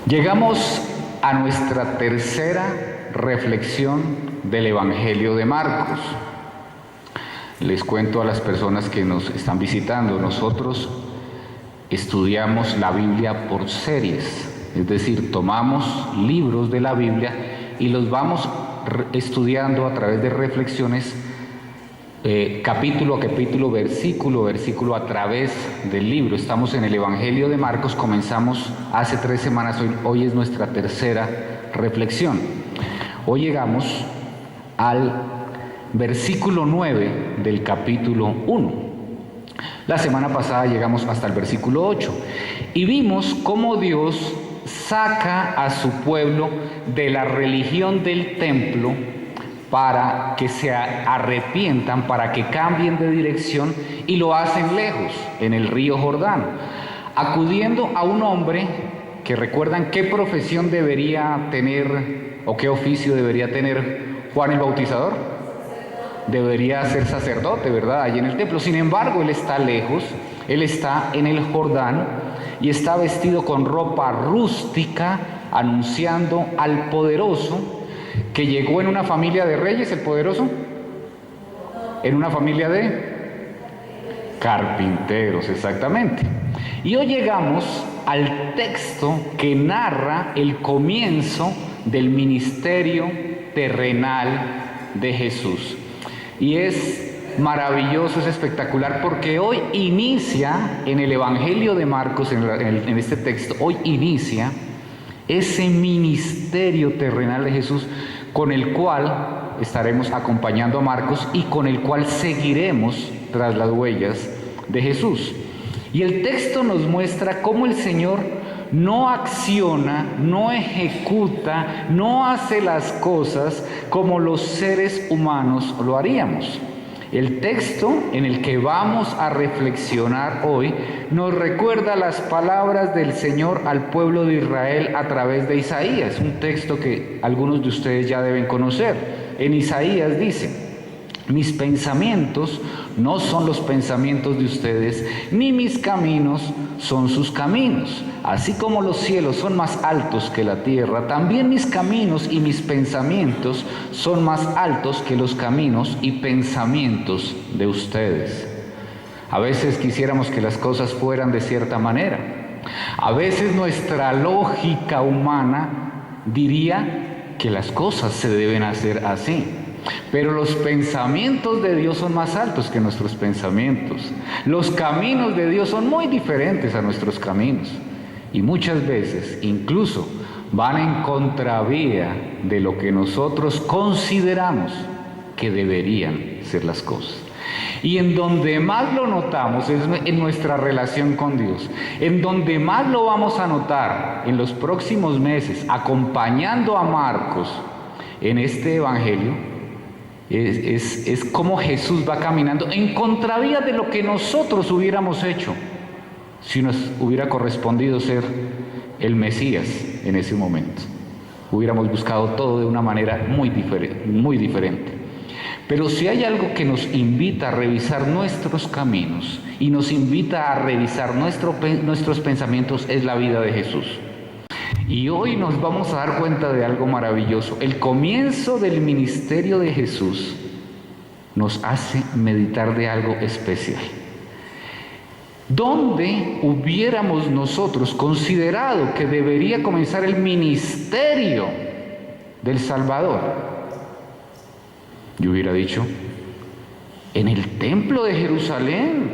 Llegamos a nuestra tercera reflexión del Evangelio de Marcos. Les cuento a las personas que nos están visitando, nosotros estudiamos la Biblia por series, es decir, tomamos libros de la Biblia y los vamos estudiando a través de reflexiones, capítulo a capítulo, versículo a versículo, a través del libro. Estamos en el Evangelio de Marcos, comenzamos hace 3 semanas, hoy es nuestra tercera reflexión. Hoy llegamos al versículo 9 del capítulo 1. La semana pasada llegamos hasta el versículo 8 y vimos cómo Dios saca a su pueblo de la religión del templo para que se arrepientan, para que cambien de dirección, y lo hacen lejos, en el río Jordán, acudiendo a un hombre que, recuerdan qué profesión debería tener o qué oficio debería tener Juan el Bautizador. Debería ser sacerdote, ¿verdad? Allí en el templo. Sin embargo, él está lejos, él está en el Jordán y está vestido con ropa rústica, anunciando al poderoso que llegó en una familia de reyes. El poderoso en una familia de carpinteros, exactamente. Y hoy llegamos al texto que narra el comienzo del ministerio terrenal de Jesús. Y es maravilloso, es espectacular, porque hoy inicia en el Evangelio de Marcos, en este texto, hoy inicia ese ministerio terrenal de Jesús, con el cual estaremos acompañando a Marcos y con el cual seguiremos tras las huellas de Jesús. Y el texto nos muestra cómo el Señor no acciona, no ejecuta, no hace las cosas como los seres humanos lo haríamos. El texto en el que vamos a reflexionar hoy nos recuerda las palabras del Señor al pueblo de Israel a través de Isaías, un texto que algunos de ustedes ya deben conocer. En Isaías dice: mis pensamientos no son los pensamientos de ustedes, ni mis caminos son sus caminos. Así como los cielos son más altos que la tierra, también mis caminos y mis pensamientos son más altos que los caminos y pensamientos de ustedes. A veces quisiéramos que las cosas fueran de cierta manera. A veces nuestra lógica humana diría que las cosas se deben hacer así. Pero los pensamientos de Dios son más altos que nuestros pensamientos. Los caminos de Dios son muy diferentes a nuestros caminos. Y muchas veces incluso van en contravía de lo que nosotros consideramos que deberían ser las cosas. Y en donde más lo notamos es en nuestra relación con Dios. En donde más lo vamos a notar en los próximos meses, acompañando a Marcos en este evangelio, es como Jesús va caminando en contravía de lo que nosotros hubiéramos hecho si nos hubiera correspondido ser el Mesías en ese momento. Hubiéramos buscado todo de una manera muy diferente. Pero si hay algo que nos invita a revisar nuestros caminos y nos invita a revisar nuestros pensamientos, es la vida de Jesús. Y hoy nos vamos a dar cuenta de algo maravilloso. El comienzo del ministerio de Jesús nos hace meditar de algo especial. ¿Dónde hubiéramos nosotros considerado que debería comenzar el ministerio del Salvador? Yo hubiera dicho, en el templo de Jerusalén,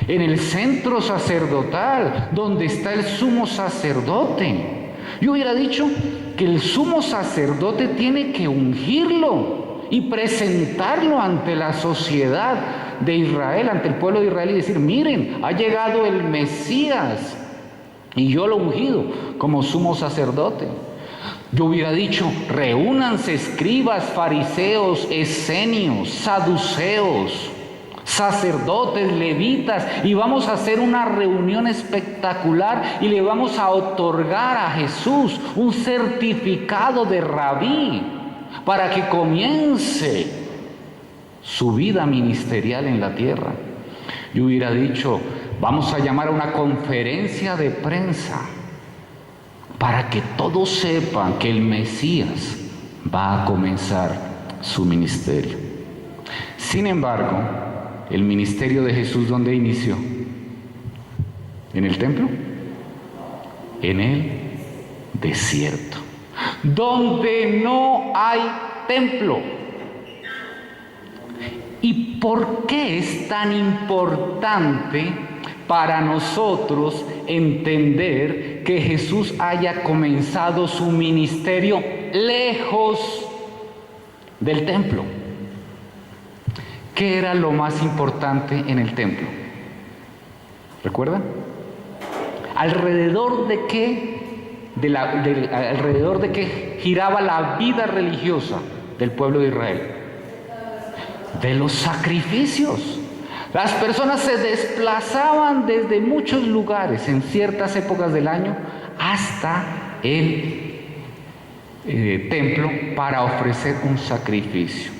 en el centro sacerdotal, donde está el sumo sacerdote. Yo hubiera dicho que el sumo sacerdote tiene que ungirlo y presentarlo ante la sociedad de Israel, ante el pueblo de Israel, y decir: miren, ha llegado el Mesías y yo lo he ungido como sumo sacerdote. Yo hubiera dicho: reúnanse escribas, fariseos, esenios, saduceos, sacerdotes, levitas, y vamos a hacer una reunión espectacular y le vamos a otorgar a Jesús un certificado de rabí para que comience su vida ministerial en la tierra. Yo hubiera dicho: vamos a llamar a una conferencia de prensa para que todos sepan que el Mesías va a comenzar su ministerio. Sin embargo, el ministerio de Jesús, ¿dónde inició? ¿En el templo? En el desierto, donde no hay templo. ¿Y por qué es tan importante para nosotros entender que Jesús haya comenzado su ministerio lejos del templo? ¿Qué era lo más importante en el templo? ¿Recuerdan? ¿Alrededor de qué? Alrededor de qué giraba la vida religiosa del pueblo de Israel. De los sacrificios. Las personas se desplazaban desde muchos lugares en ciertas épocas del año hasta el templo para ofrecer un sacrificio.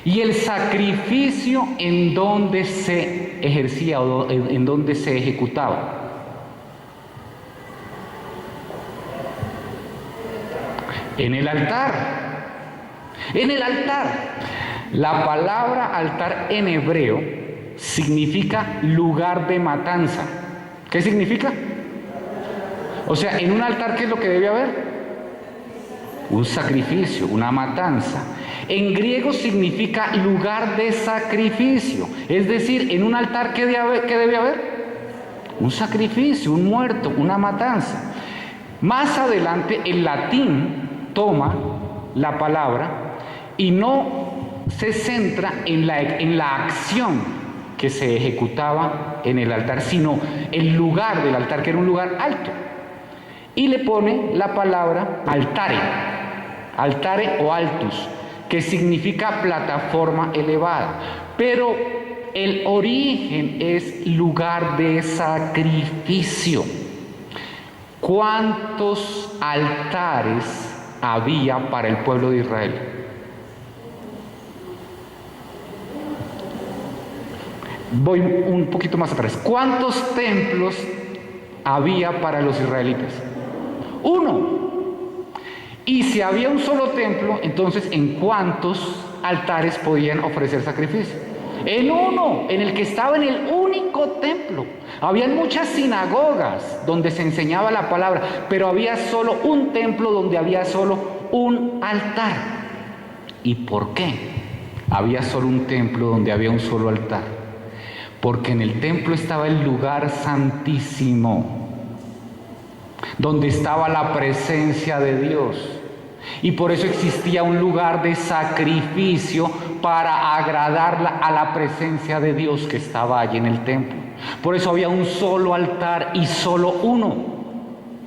Y el sacrificio, ¿en dónde se ejercía o en dónde se ejecutaba? En el altar. En el altar. La palabra altar en hebreo significa lugar de matanza. ¿Qué significa? O sea, en un altar, ¿qué es lo que debe haber? Un sacrificio, una matanza. En griego significa lugar de sacrificio. Es decir, en un altar, ¿qué debe haber? Un sacrificio, un muerto, una matanza. Más adelante, el latín toma la palabra y no se centra en la acción que se ejecutaba en el altar, sino el lugar del altar, que era un lugar alto. Y le pone la palabra altare o altus, que significa plataforma elevada. Pero el origen es lugar de sacrificio. ¿Cuántos altares había para el pueblo de Israel? Voy un poquito más atrás. ¿Cuántos templos había para los israelitas? Uno. Y si había un solo templo, entonces ¿en cuántos altares podían ofrecer sacrificio? En uno, en el que estaba en el único templo. Habían muchas sinagogas donde se enseñaba la palabra, pero había solo un templo donde había solo un altar. ¿Y por qué había solo un templo donde había un solo altar? Porque en el templo estaba el lugar santísimo, donde estaba la presencia de Dios. Y por eso existía un lugar de sacrificio para agradar a la presencia de Dios que estaba allí en el templo. Por eso había un solo altar y solo uno,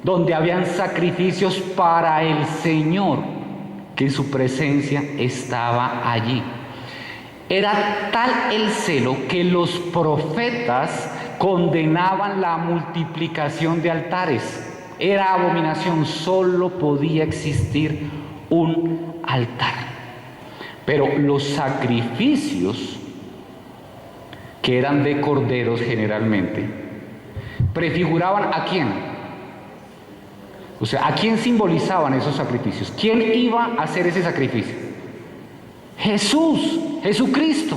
donde habían sacrificios para el Señor, que su presencia estaba allí. Era tal el celo que los profetas condenaban la multiplicación de altares. Era abominación, solo podía existir un altar. Pero los sacrificios, que eran de corderos generalmente, prefiguraban ¿a quién? O sea, ¿a quién simbolizaban esos sacrificios? ¿Quién iba a hacer ese sacrificio? Jesús, Jesucristo.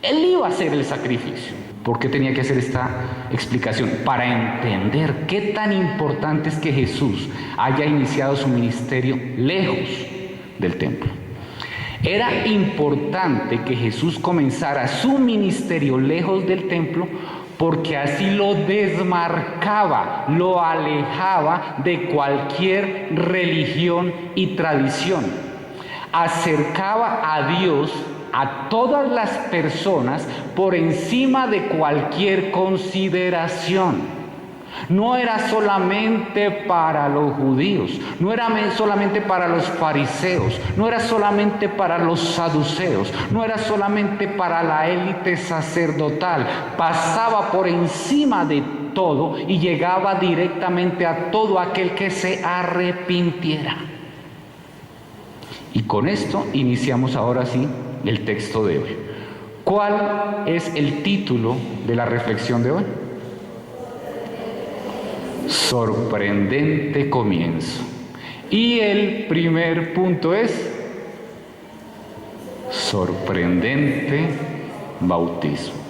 Él iba a hacer el sacrificio. ¿Por qué tenía que hacer esta explicación? Para entender qué tan importante es que Jesús haya iniciado su ministerio lejos del templo. Era importante que Jesús comenzara su ministerio lejos del templo porque así lo desmarcaba, lo alejaba de cualquier religión y tradición. Acercaba a Dios a todas las personas por encima de cualquier consideración. No era solamente para los judíos, no era solamente para los fariseos, no era solamente para los saduceos, no era solamente para la élite sacerdotal. Pasaba por encima de todo y llegaba directamente a todo aquel que se arrepintiera. Y con esto iniciamos ahora sí el texto de hoy. ¿Cuál es el título de la reflexión de hoy? sorprendente comienzo. Y el primer punto es sorprendente bautismo.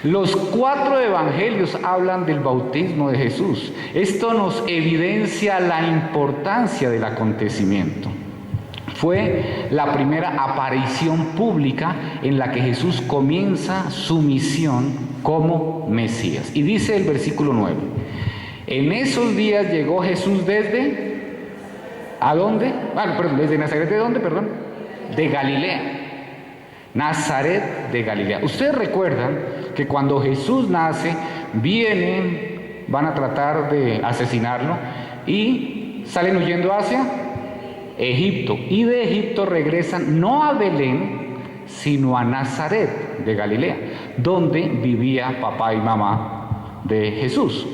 Los 4 evangelios hablan del bautismo de Jesús. Esto nos evidencia la importancia del acontecimiento. Fue la primera aparición pública en la que Jesús comienza su misión como Mesías. Y dice el versículo 9, en esos días llegó Jesús desde, ¿a dónde? ¿Desde Nazaret de dónde, perdón? De Galilea. Nazaret de Galilea. Ustedes recuerdan que cuando Jesús nace, van a tratar de asesinarlo y salen huyendo hacia Egipto. Y de Egipto regresan no a Belén, sino a Nazaret de Galilea, donde vivía papá y mamá de Jesús.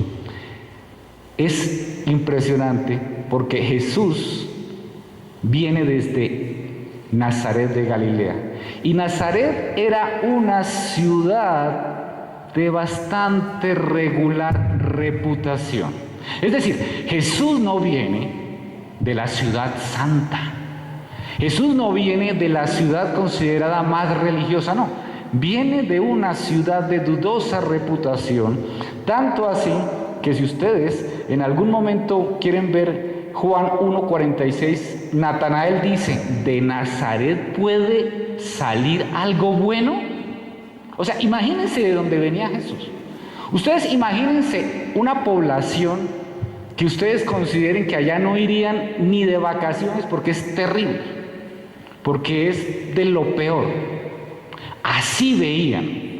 Es impresionante porque Jesús viene desde Nazaret de Galilea. Y Nazaret era una ciudad de bastante regular reputación. Es decir, Jesús no viene de la ciudad santa. Jesús no viene de la ciudad considerada más religiosa, no. Viene de una ciudad de dudosa reputación, tanto así que si ustedes en algún momento quieren ver Juan 1:46, Natanael dice, ¿de Nazaret puede salir algo bueno? O sea, imagínense de dónde venía Jesús. Ustedes imagínense una población que ustedes consideren que allá no irían ni de vacaciones porque es terrible, porque es de lo peor. Así veían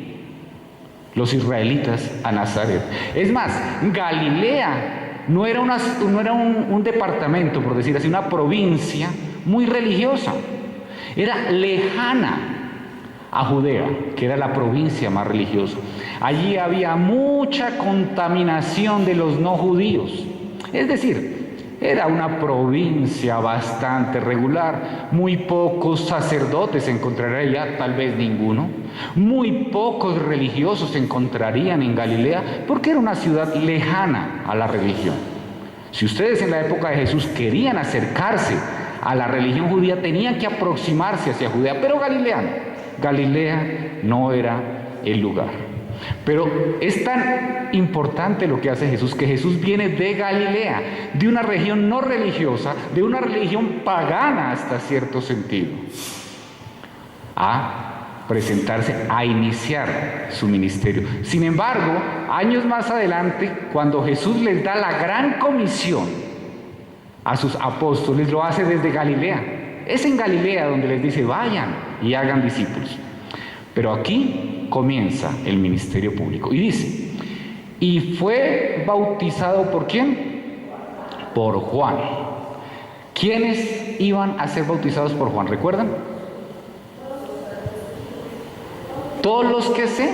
los israelitas a Nazaret. Es más, Galilea no era un departamento, por decir así, una provincia muy religiosa. Era lejana a Judea, que era la provincia más religiosa. Allí había mucha contaminación de los no judíos. Es decir, era una provincia bastante regular. Muy pocos sacerdotes se encontrarían allá, tal vez ninguno. Muy pocos religiosos se encontrarían en Galilea, porque era una ciudad lejana a la religión. Si ustedes en la época de Jesús querían acercarse a la religión judía, tenían que aproximarse hacia Judea, pero Galilea no era el lugar. Pero es tan importante lo que hace Jesús, que Jesús viene de Galilea, de una región no religiosa, de una religión pagana hasta cierto sentido, a presentarse, a iniciar su ministerio. Sin embargo, años más adelante, cuando Jesús les da la gran comisión a sus apóstoles, lo hace desde Galilea. Es en Galilea donde les dice, vayan y hagan discípulos. Pero aquí comienza el ministerio público. Y dice, y fue bautizado ¿por quién? Por Juan. ¿Quiénes iban a ser bautizados por Juan? ¿Recuerdan? Todos los que se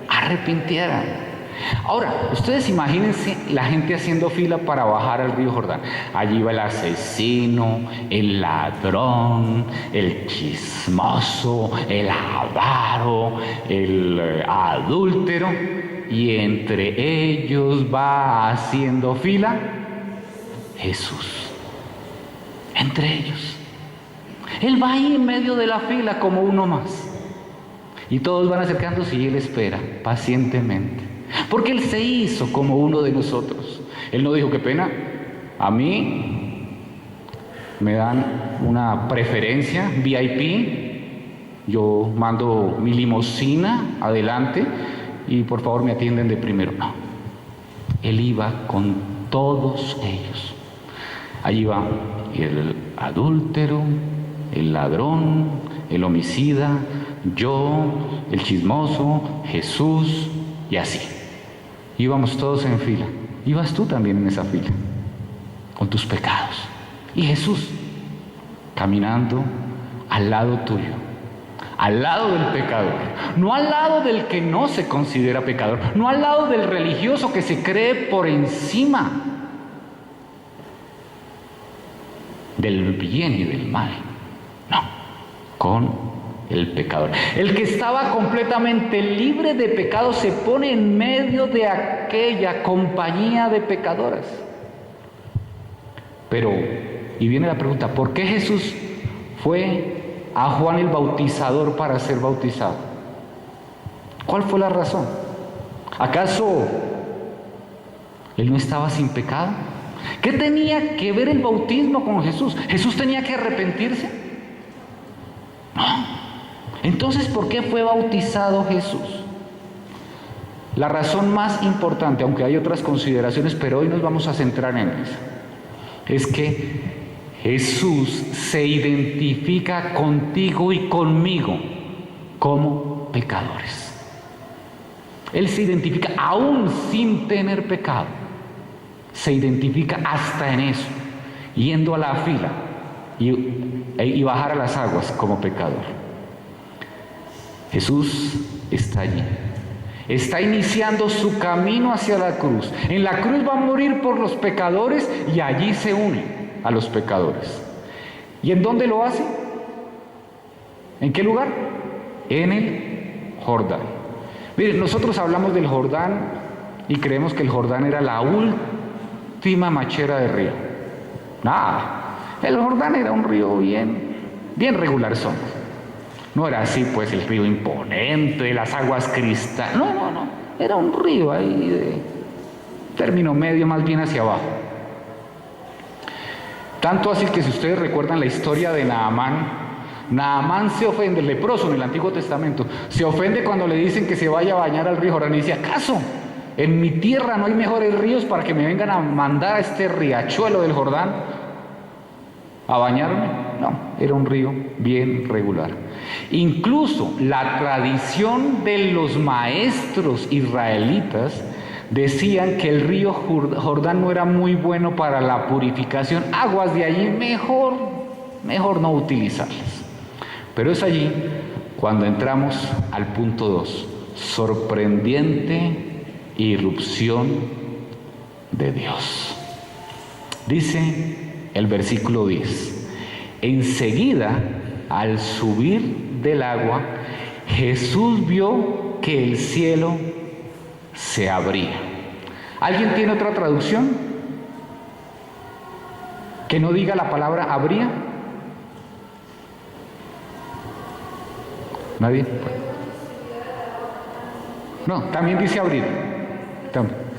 arrepintieran. Ahora, ustedes imagínense la gente haciendo fila para bajar al río Jordán. Allí va el asesino, el ladrón, el chismoso, el avaro, el adúltero, y entre ellos va haciendo fila Jesús. Entre ellos. Él va ahí en medio de la fila como uno más. Y todos van acercándose y él espera pacientemente. Porque él se hizo como uno de nosotros. Él no dijo, qué pena, a mí me dan una preferencia VIP, yo mando mi limusina adelante y por favor me atienden de primero. No, él iba con todos ellos. Allí va el adúltero, el ladrón, el homicida, yo, el chismoso, Jesús, y así. Íbamos todos en fila. Ibas tú también en esa fila, con tus pecados. Y Jesús, caminando al lado tuyo, al lado del pecador, no al lado del que no se considera pecador, no al lado del religioso que se cree por encima del bien y del mal. No, con el pecador. El que estaba completamente libre de pecado se pone en medio de aquella compañía de pecadoras. Pero, y viene la pregunta, ¿por qué Jesús fue a Juan el Bautizador para ser bautizado? ¿Cuál fue la razón? ¿Acaso él no estaba sin pecado? ¿Qué tenía que ver el bautismo con Jesús? ¿Jesús tenía que arrepentirse? No. Entonces, ¿por qué fue bautizado Jesús? La razón más importante, aunque hay otras consideraciones, pero hoy nos vamos a centrar en eso, es que Jesús se identifica contigo y conmigo como pecadores. Él se identifica aún sin tener pecado. Se identifica hasta en eso, yendo a la fila y bajar a las aguas como pecador. Jesús está allí. Está iniciando su camino hacia la cruz. En la cruz va a morir por los pecadores y allí se une a los pecadores. ¿Y en dónde lo hace? ¿En qué lugar? En el Jordán. Miren, nosotros hablamos del Jordán y creemos que el Jordán era la última machera de río. Nada, el Jordán era un río bien regular son. No era así pues el río imponente, de las aguas cristalinas. No, era un río ahí de término medio, más bien hacia abajo. Tanto así que si ustedes recuerdan la historia de Naamán se ofende, el leproso en el Antiguo Testamento, se ofende cuando le dicen que se vaya a bañar al río Jordán y dice, ¿acaso en mi tierra no hay mejores ríos para que me vengan a mandar a este riachuelo del Jordán a bañarme? No, era un río bien regular. Incluso la tradición de los maestros israelitas decían que el río Jordán no era muy bueno para la purificación. Aguas de allí mejor no utilizarlas. Pero es allí cuando entramos al punto 2, sorprendente irrupción de Dios. Dice el versículo 10, enseguida al subir del agua, Jesús vio que el cielo se abría. ¿Alguien tiene otra traducción que no diga la palabra abría? ¿Nadie? No, también dice abrir.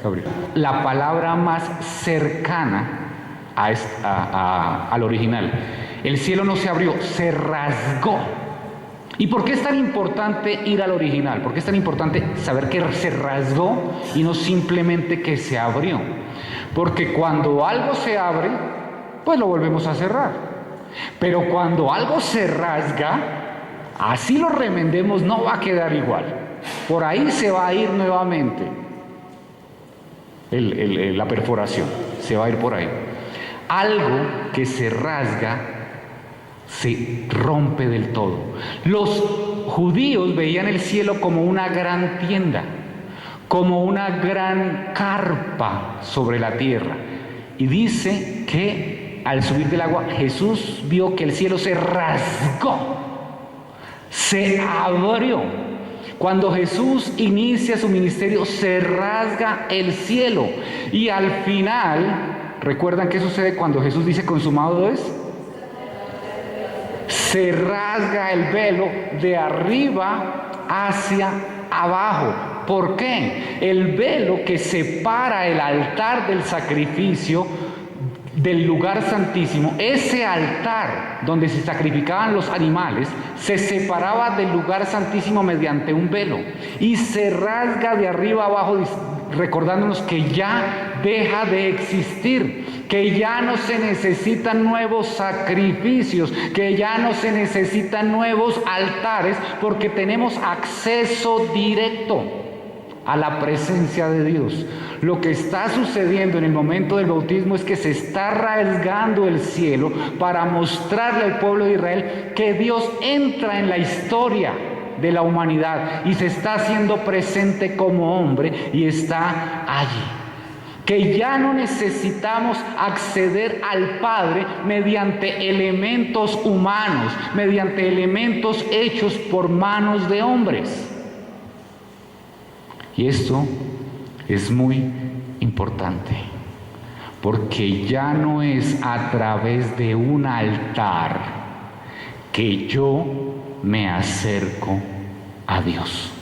Abrir. La palabra más cercana al original. El cielo no se abrió, se rasgó. ¿Y por qué es tan importante ir al original? ¿Por qué es tan importante saber que se rasgó y no simplemente que se abrió? Porque cuando algo se abre, pues lo volvemos a cerrar. Pero cuando algo se rasga, así lo remendemos, no va a quedar igual. Por ahí se va a ir nuevamente la perforación, se va a ir por ahí. Algo que se rasga se rompe del todo. Los judíos veían el cielo como una gran tienda, como una gran carpa sobre la tierra. Y dice que al subir del agua, Jesús vio que el cielo se rasgó, se abrió. Cuando Jesús inicia su ministerio, se rasga el cielo. Y al final, ¿recuerdan qué sucede cuando Jesús dice consumado es? Se rasga el velo de arriba hacia abajo. ¿Por qué? El velo que separa el altar del sacrificio del lugar santísimo, ese altar donde se sacrificaban los animales, se separaba del lugar santísimo mediante un velo y se rasga de arriba abajo, recordándonos que ya deja de existir, que ya no se necesitan nuevos sacrificios, que ya no se necesitan nuevos altares, porque tenemos acceso directo a la presencia de Dios. Lo que está sucediendo en el momento del bautismo es que se está rasgando el cielo para mostrarle al pueblo de Israel que Dios entra en la historia de la humanidad y se está haciendo presente como hombre y está allí. Que ya no necesitamos acceder al Padre mediante elementos humanos, mediante elementos hechos por manos de hombres. Y esto es muy importante, porque ya no es a través de un altar que yo me acerco a Dios.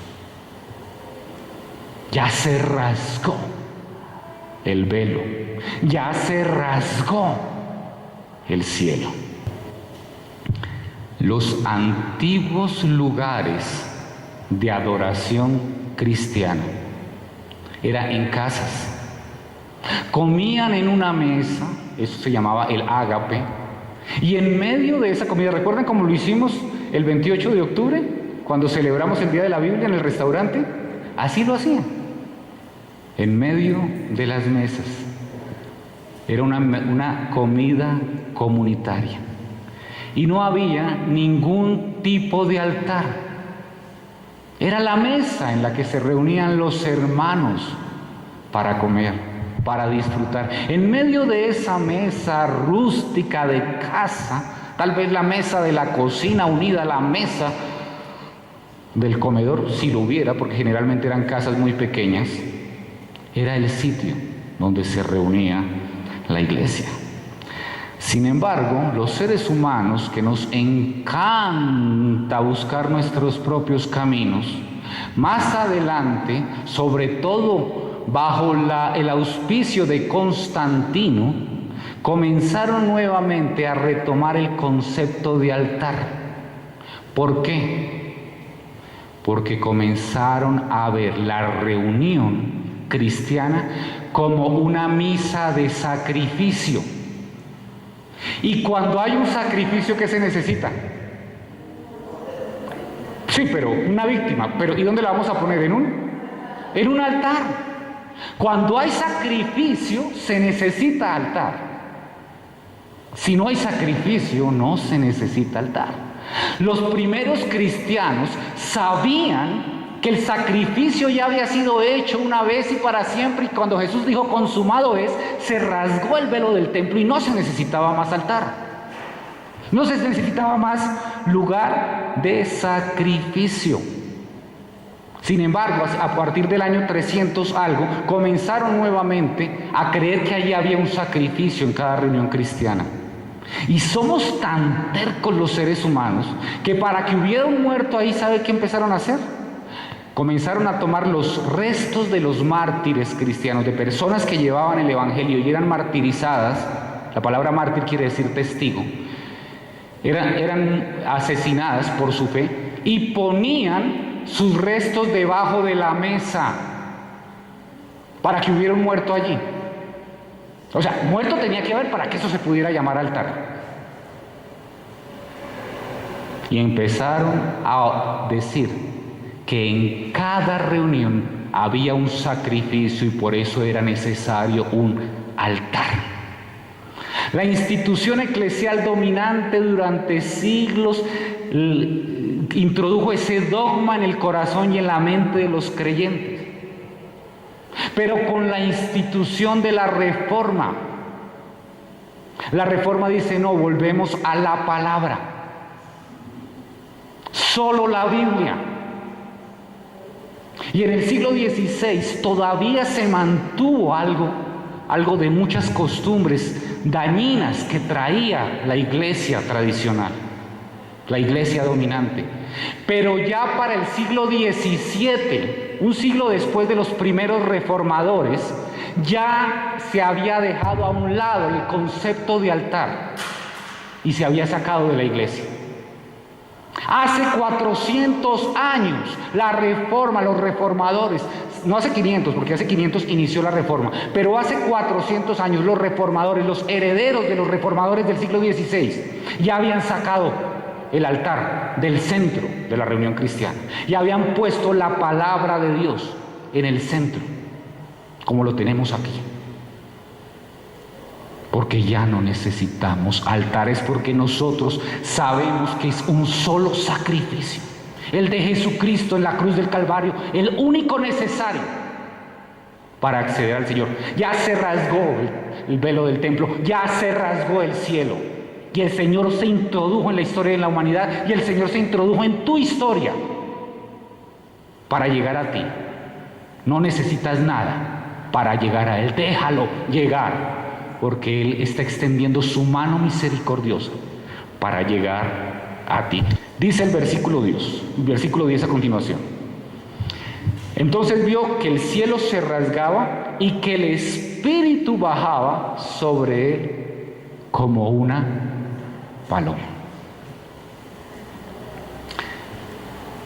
Ya se rasgó el velo, ya se rasgó el cielo. Los antiguos lugares de adoración cristiana era en casas. Comían en una mesa, eso se llamaba el ágape, y en medio de esa comida, ¿recuerdan cómo lo hicimos el 28 de octubre, cuando celebramos el Día de la Biblia en el restaurante? Así lo hacían, en medio de las mesas. Era una comida comunitaria, y no había ningún tipo de altar. Era la mesa en la que se reunían los hermanos para comer, para disfrutar. En medio de esa mesa rústica de casa, tal vez la mesa de la cocina unida a la mesa del comedor, si lo hubiera, porque generalmente eran casas muy pequeñas, era el sitio donde se reunía la iglesia. Sin embargo, los seres humanos, que nos encanta buscar nuestros propios caminos, más adelante, sobre todo bajo el auspicio de Constantino, comenzaron nuevamente a retomar el concepto de altar. ¿Por qué? Porque comenzaron a ver la reunión cristiana como una misa de sacrificio. Y cuando hay un sacrificio, ¿qué se necesita? Sí, pero una víctima. Pero ¿y dónde la vamos a poner? ¿En un altar? Cuando hay sacrificio, se necesita altar. Si no hay sacrificio, no se necesita altar. Los primeros cristianos sabían que el sacrificio ya había sido hecho una vez y para siempre, y cuando Jesús dijo consumado es, se rasgó el velo del templo y no se necesitaba más altar, no se necesitaba más lugar de sacrificio. Sin embargo, a partir del año 300 algo, comenzaron nuevamente a creer que allí había un sacrificio en cada reunión cristiana. Y somos tan tercos los seres humanos que para que hubiera un muerto ahí, ¿sabe qué empezaron a hacer? Comenzaron a tomar los restos de los mártires cristianos, de personas que llevaban el evangelio y eran martirizadas. La palabra mártir quiere decir testigo. Eran asesinadas por su fe y ponían sus restos debajo de la mesa para que hubiera un muerto allí. O sea, muerto tenía que haber para que eso se pudiera llamar altar. Y empezaron a decir que en cada reunión había un sacrificio y por eso era necesario un altar. La institución eclesial dominante durante siglos introdujo ese dogma en el corazón y en la mente de los creyentes. Pero con la institución de la Reforma dice no, volvemos a la palabra, solo la Biblia. Y en el siglo XVI todavía se mantuvo algo de muchas costumbres dañinas que traía la iglesia tradicional, la iglesia dominante. Pero ya para el siglo XVII, un siglo después de los primeros reformadores, ya se había dejado a un lado el concepto de altar y se había sacado de la iglesia. Hace 400 años la Reforma, los reformadores, no hace 500, porque hace 500 inició la Reforma, pero hace 400 años los reformadores, los herederos de los reformadores del siglo XVI, ya habían sacado el altar del centro de la reunión cristiana, y habían puesto la palabra de Dios en el centro, como lo tenemos aquí. Porque ya no necesitamos altares, porque nosotros sabemos que es un solo sacrificio, el de Jesucristo en la cruz del Calvario, el único necesario para acceder al Señor. Ya se rasgó el velo del templo, ya se rasgó el cielo, y el Señor se introdujo en la historia de la humanidad, y el Señor se introdujo en tu historia para llegar a ti No necesitas nada para llegar a Él. Déjalo llegar, porque Él está extendiendo su mano misericordiosa para llegar a ti. Dice el versículo 10 a continuación. Entonces vio que el cielo se rasgaba y que el Espíritu bajaba sobre él como una paloma.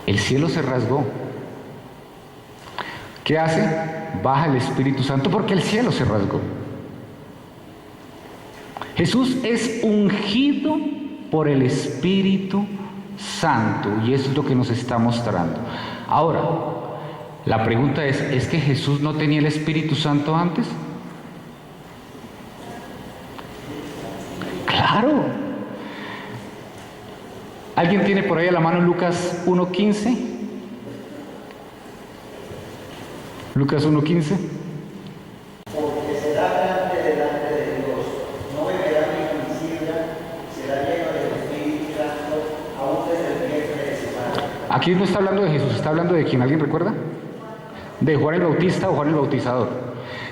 El cielo se rasgó. ¿Qué hace? Baja el Espíritu Santo porque el cielo se rasgó. Jesús es ungido por el Espíritu Santo y eso es lo que nos está mostrando. Ahora, la pregunta ¿es que Jesús no tenía el Espíritu Santo antes? Claro. ¿Alguien tiene por ahí a la mano Lucas 1:15? Lucas 1:15. Porque será grande delante de Dios, no beberá ni sidra, será lleno del Espíritu Santo, aún desde el vientre de su madre. Aquí no está hablando de Jesús, está hablando de quién, ¿alguien recuerda? ¿De Juan el Bautista o Juan el Bautizador?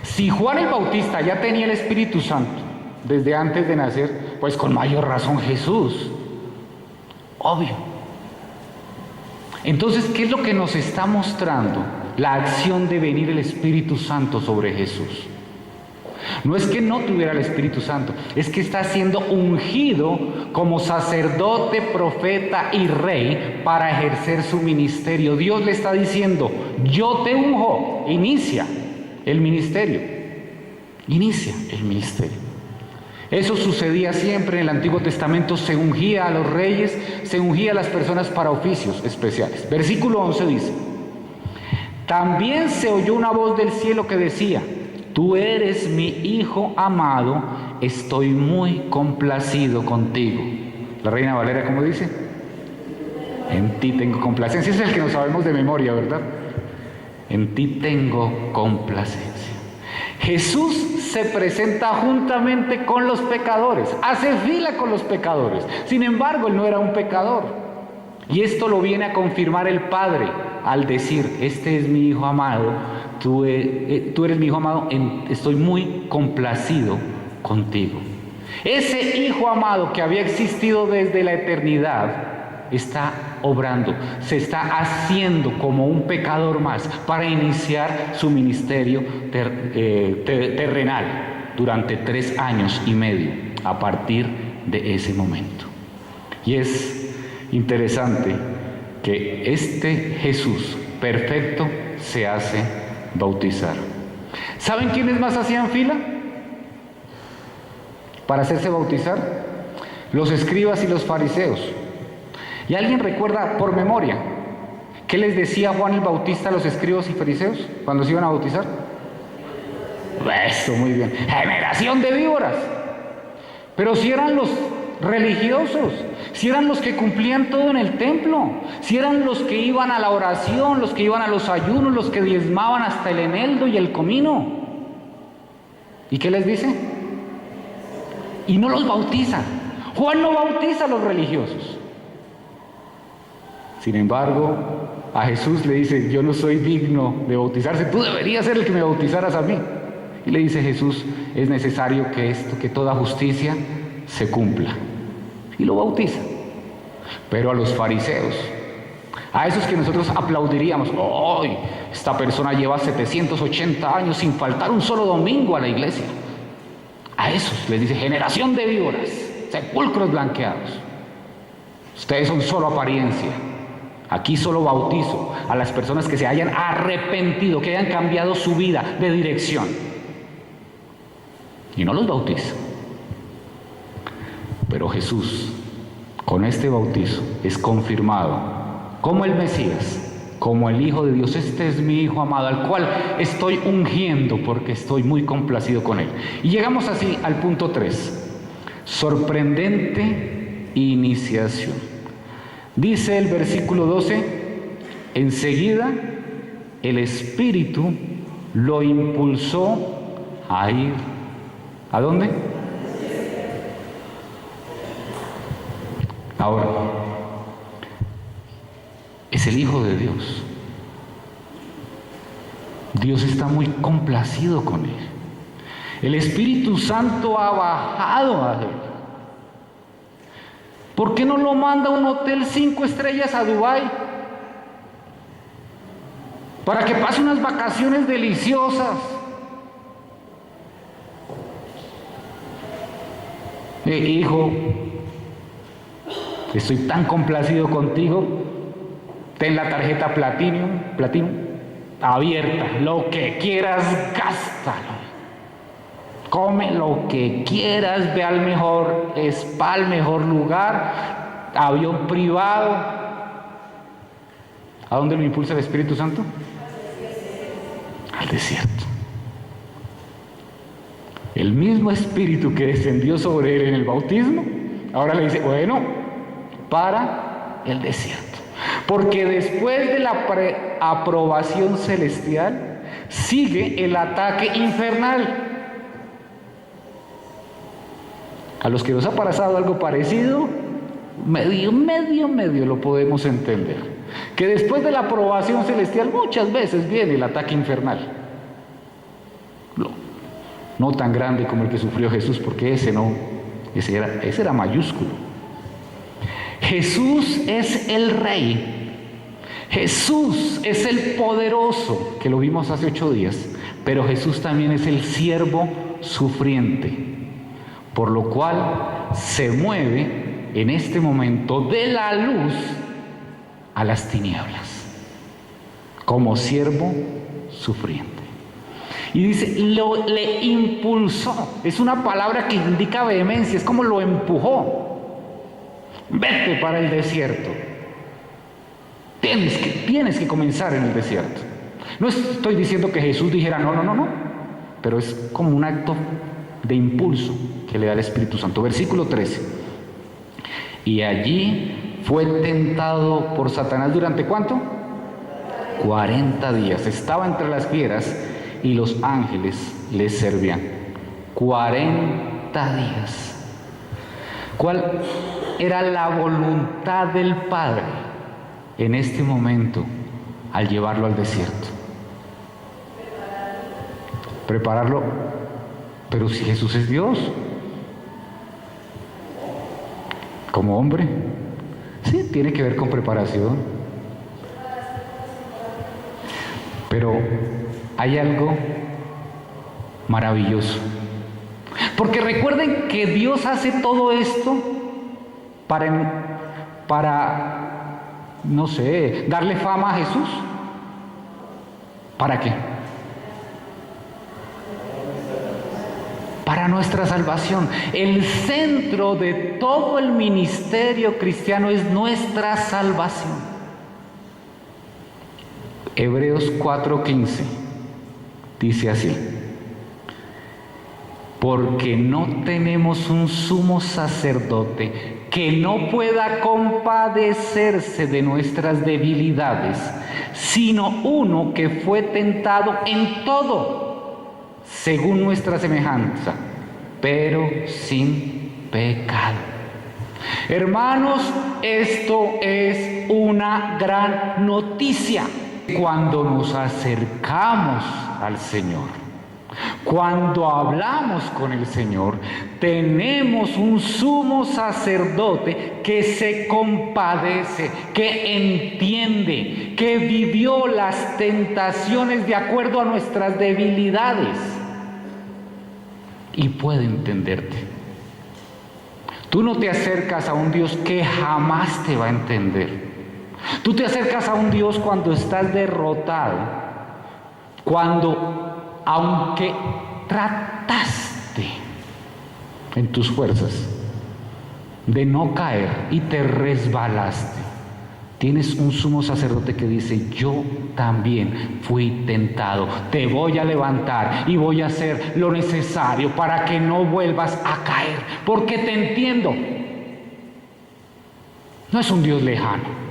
Si Juan el Bautista ya tenía el Espíritu Santo desde antes de nacer, pues con mayor razón Jesús. Obvio. Entonces, ¿qué es lo que nos está mostrando la acción de venir el Espíritu Santo sobre Jesús? No es que no tuviera el Espíritu Santo, es que está siendo ungido como sacerdote, profeta y rey para ejercer su ministerio. Dios le está diciendo, yo te unjo, inicia el ministerio. Inicia el ministerio. Eso sucedía siempre en el Antiguo Testamento, se ungía a los reyes, se ungía a las personas para oficios especiales. Versículo 11 dice, también se oyó una voz del cielo que decía, tú eres mi Hijo amado, estoy muy complacido contigo. La Reina Valera, ¿cómo dice? En ti tengo complacencia. Ese es el que nos sabemos de memoria, ¿verdad? En ti tengo complacencia. Jesús se presenta juntamente con los pecadores, hace fila con los pecadores. Sin embargo, Él no era un pecador. Y esto lo viene a confirmar el Padre al decir, este es mi Hijo amado, tú eres mi Hijo amado, estoy muy complacido contigo. Ese Hijo amado que había existido desde la eternidad está obrando, se está haciendo como un pecador más para iniciar su ministerio terrenal durante 3 años y medio a partir de ese momento. Y es interesante que este Jesús perfecto se hace bautizar. ¿Saben quiénes más hacían fila para hacerse bautizar? Los escribas y los fariseos. ¿Y alguien recuerda por memoria qué les decía Juan el Bautista a los escribas y fariseos cuando se iban a bautizar? Eso, muy bien. Generación de víboras. Pero si eran los religiosos, si eran los que cumplían todo en el templo, si eran los que iban a la oración, los que iban a los ayunos, los que diezmaban hasta el eneldo y el comino. ¿Y qué les dice? Y no los bautiza. Juan no bautiza a los religiosos. Sin embargo, a Jesús le dice, yo no soy digno de bautizarse, tú deberías ser el que me bautizaras a mí. Y le dice Jesús, es necesario que toda justicia se cumpla. Y lo bautiza. Pero a los fariseos, a esos que nosotros aplaudiríamos, ¡ay! Esta persona lleva 780 años sin faltar un solo domingo a la iglesia. A esos les dice, generación de víboras, sepulcros blanqueados. Ustedes son solo apariencia. Aquí solo bautizo a las personas que se hayan arrepentido, que hayan cambiado su vida de dirección. Y no los bautizo. Pero Jesús, con este bautizo, es confirmado como el Mesías, como el Hijo de Dios. Este es mi Hijo amado, al cual estoy ungiendo porque estoy muy complacido con él. Y llegamos así al punto 3. Sorprendente iniciación. Dice el versículo 12, enseguida el Espíritu lo impulsó a ir. ¿A dónde? Ahora, es el Hijo de Dios. Dios está muy complacido con él. El Espíritu Santo ha bajado a él. ¿Por qué no lo manda a un hotel 5 estrellas a Dubái? Para que pase unas vacaciones deliciosas. Hijo, estoy tan complacido contigo. Ten la tarjeta Platinum, abierta. Lo que quieras, gástalo. Come lo que quieras, ve al mejor spa, al mejor lugar, avión privado. ¿A dónde lo impulsa el Espíritu Santo? Al desierto. El mismo Espíritu que descendió sobre él en el bautismo, ahora le dice, bueno, para el desierto. Porque después de la aprobación celestial, sigue el ataque infernal. A los que nos ha pasado algo parecido, medio lo podemos entender. Que después de la aprobación celestial muchas veces viene el ataque infernal. No tan grande como el que sufrió Jesús, porque ese era mayúsculo. Jesús es el Rey. Jesús es el poderoso, que lo vimos hace 8 días. Pero Jesús también es el siervo sufriente, por lo cual se mueve en este momento de la luz a las tinieblas, como siervo sufriente. Y dice, le impulsó. Es una palabra que indica vehemencia, es como lo empujó. Vete para el desierto. Tienes que comenzar en el desierto. No estoy diciendo que Jesús dijera no, pero es como un acto de impulso que le da el Espíritu Santo. Versículo 13. Y allí fue tentado por Satanás durante ¿cuánto? 40 días. Estaba entre las fieras y los ángeles le servían. 40 días. ¿Cuál era la voluntad del Padre en este momento al llevarlo al desierto? Prepararlo. Pero si Jesús es Dios, como hombre, sí, tiene que ver con preparación. Pero hay algo maravilloso. Porque recuerden que Dios hace todo esto para, no sé, darle fama a Jesús. ¿Para qué? Para nuestra salvación. El centro de todo el ministerio cristiano es nuestra salvación. Hebreos 4:15 dice así: porque no tenemos un sumo sacerdote que no pueda compadecerse de nuestras debilidades, sino uno que fue tentado en todo, según nuestra semejanza, pero sin pecado. Hermanos, esto es una gran noticia. Cuando nos acercamos al Señor, cuando hablamos con el Señor, tenemos un sumo sacerdote que se compadece, que entiende, que vivió las tentaciones de acuerdo a nuestras debilidades y puede entenderte. Tú no te acercas a un Dios que jamás te va a entender. Tú te acercas a un Dios cuando estás derrotado, cuando, aunque trataste en tus fuerzas de no caer y te resbalaste, tienes un sumo sacerdote que dice: yo también fui tentado, te voy a levantar y voy a hacer lo necesario para que no vuelvas a caer, porque te entiendo. No es un Dios lejano.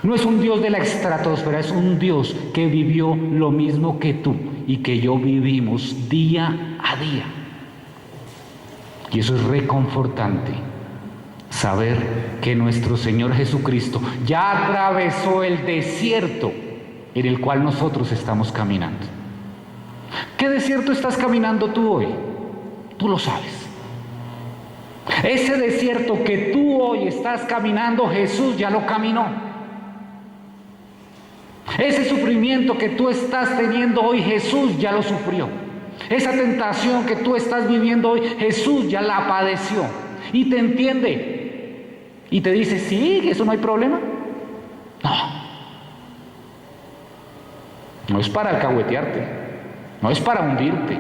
No es un Dios de la estratosfera, es un Dios que vivió lo mismo que tú y que yo vivimos día a día. Y eso es reconfortante, saber que nuestro Señor Jesucristo ya atravesó el desierto en el cual nosotros estamos caminando. ¿Qué desierto estás caminando tú hoy? Tú lo sabes. Ese desierto que tú hoy estás caminando, Jesús ya lo caminó. Ese sufrimiento que tú estás teniendo hoy, Jesús ya lo sufrió. Esa tentación que tú estás viviendo hoy, Jesús ya la padeció. Y te entiende. Y te dice, sí, eso no hay problema. No es para alcahuetearte. No es para hundirte.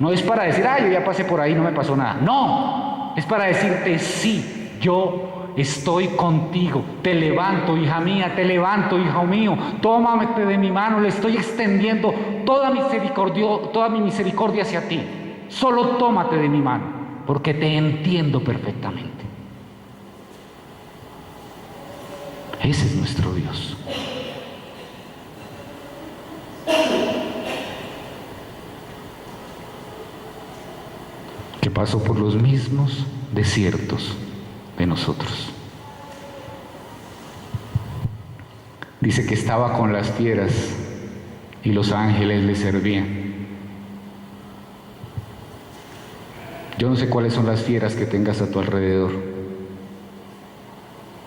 No es para decir, yo ya pasé por ahí, no me pasó nada. No, es para decirte, sí, yo estoy contigo. Te levanto, hija mía, te levanto, hijo mío. Tómate de mi mano, le estoy extendiendo toda mi misericordia hacia ti. Solo tómate de mi mano, porque te entiendo perfectamente. Ese es nuestro Dios. Que pasó por los mismos desiertos de nosotros. Dice que estaba con las fieras y los ángeles le servían. Yo no sé cuáles son las fieras que tengas a tu alrededor,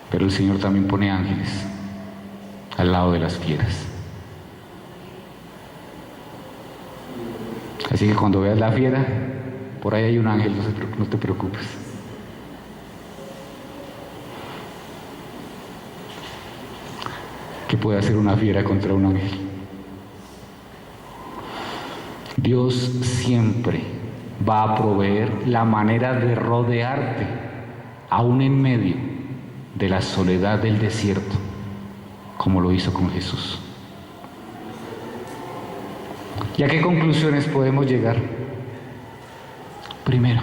pero el Señor también pone ángeles al lado de las fieras. Así que cuando veas la fiera, por ahí hay un ángel, no te preocupes. ¿Qué puede hacer una fiera contra un ángel? Dios siempre va a proveer la manera de rodearte, aún en medio de la soledad del desierto, como lo hizo con Jesús. ¿Y a qué conclusiones podemos llegar? Primero,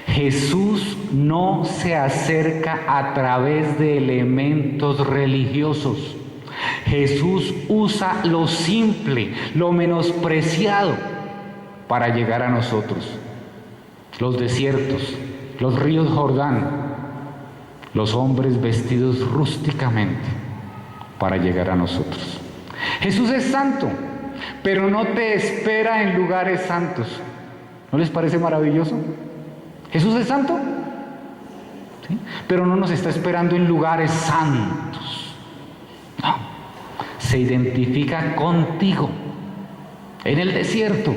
Jesús no se acerca a través de elementos religiosos. Jesús usa lo simple, lo menospreciado para llegar a nosotros. Los desiertos, los ríos Jordán, los hombres vestidos rústicamente para llegar a nosotros. Jesús es santo, pero no te espera en lugares santos. ¿No les parece maravilloso? Jesús es santo, ¿sí? Pero no nos está esperando en lugares santos. No. Se identifica contigo en el desierto,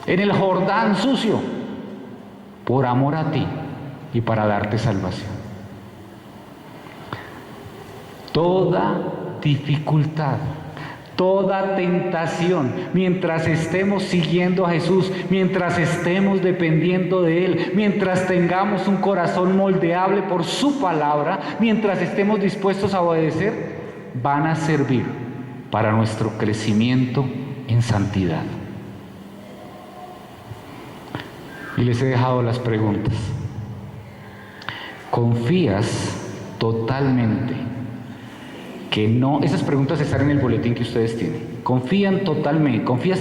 en el Jordán sucio, por amor a ti y para darte salvación. Toda dificultad, toda tentación, mientras estemos siguiendo a Jesús, mientras estemos dependiendo de Él, mientras tengamos un corazón moldeable por su palabra, mientras estemos dispuestos a obedecer, van a servir para nuestro crecimiento en santidad. Y les he dejado las preguntas. ¿Confías totalmente que no? Esas preguntas están en el boletín que ustedes tienen. ¿Confías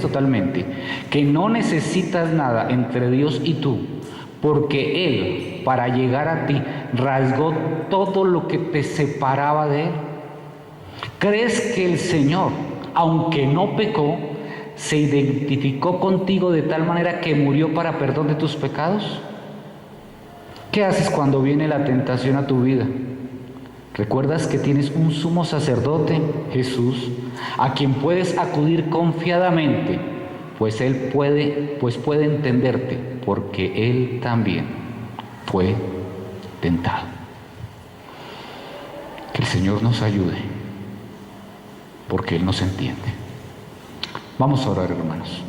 totalmente que no necesitas nada entre Dios y tú, porque Él, para llegar a ti, rasgó todo lo que te separaba de Él? ¿Crees que el Señor, aunque no pecó, se identificó contigo de tal manera que murió para perdón de tus pecados? ¿Qué haces cuando viene la tentación a tu vida? ¿Recuerdas que tienes un sumo sacerdote, Jesús, a quien puedes acudir confiadamente, pues Él puede entenderte, porque Él también fue tentado? Que el Señor nos ayude, porque Él nos entiende. Vamos a orar, hermanos.